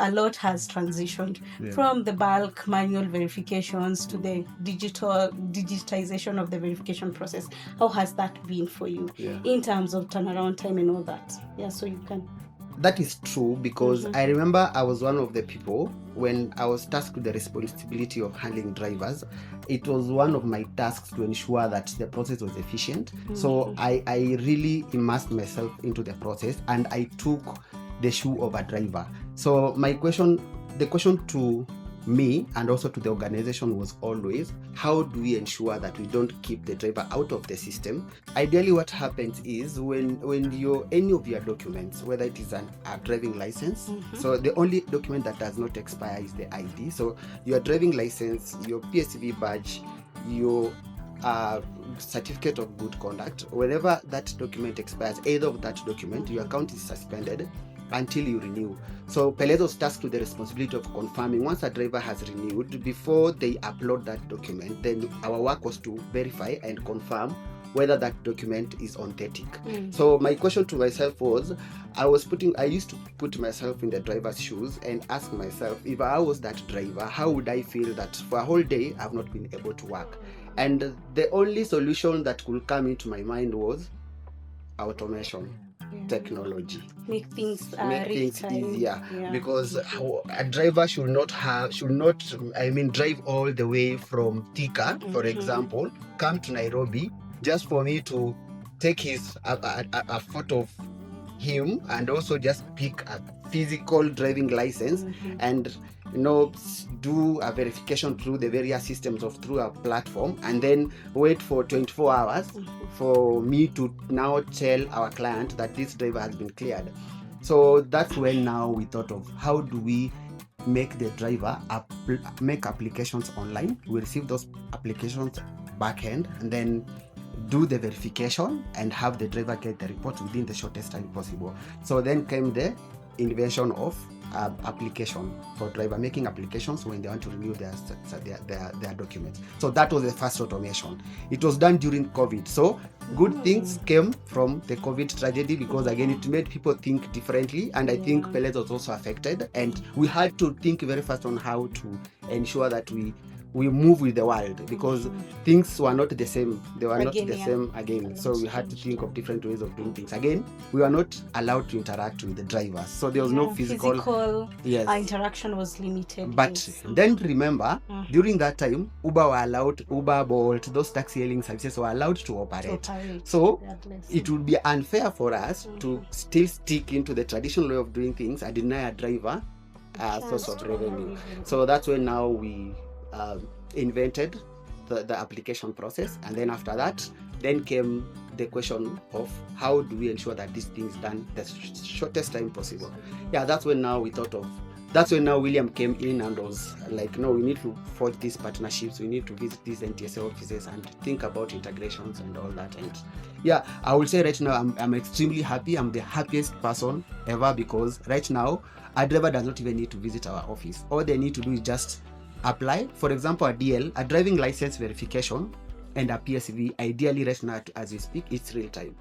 a lot has transitioned from the bulk manual verifications to the digitization of the verification process. How has that been for you in terms of turnaround time and all that? Yeah, so you can. That is true, because I remember I was one of the people when I was tasked with the responsibility of handling drivers. It was one of my tasks to ensure that the process was efficient. So I really immersed myself into the process, and I took the shoe of a driver. So the question to me and also to the organization was always, how do we ensure that we don't keep the driver out of the system? Ideally, what happens is when any of your documents, whether it is a driving license, so the only document that does not expire is the ID. So your driving license, your PSV badge, your certificate of good conduct, whenever that document expires, either of that document, your account is suspended until you renew. So Peleza was tasked with the responsibility of confirming once a driver has renewed, before they upload that document, then our work was to verify and confirm whether that document is authentic. So my question to myself was, I used to put myself in the driver's shoes and ask myself, if I was that driver, how would I feel that for a whole day I've not been able to work? And the only solution that could come into my mind was automation. Technology make things easier, because a driver should not drive all the way from Thika, for example, come to Nairobi just for me to take a photo of him and also just pick a physical driving license and do a verification through the various systems through our platform, and then wait for 24 hours for me to now tell our client that this driver has been cleared. So that's when now we thought of, how do we make the driver make applications online? We receive those applications back end and then do the verification and have the driver get the report within the shortest time possible. So then came the invention of application for driver making applications when they want to renew their documents. So that was the first automation. It was done during COVID. So good things came from the COVID tragedy, because again it made people think differently, and I think Peleza was also affected, and we had to think very fast on how to ensure that we move with the world, because things were not the same. They were not the same again. So we had to think of different ways of doing things. Again, we were not allowed to interact with the drivers. So there was no physical interaction was limited. But then remember, during that time, Uber, Bolt, those taxi hailing services were allowed to operate. So it would be unfair for us to still stick into the traditional way of doing things and deny a driver a source of revenue. So that's when now we invented the application process, and then after that then came the question of, how do we ensure that this thing is done the shortest time possible? That's when now William came in and was like, no, we need to forge these partnerships, we need to visit these NTSA offices and think about integrations and all that. And I will say right now I'm extremely happy. I'm the happiest person ever, because right now a driver does not even need to visit our office. All they need to do is just apply, for example, a DL, a driving license verification, and a PSV. Ideally right now, as we speak, it's real time.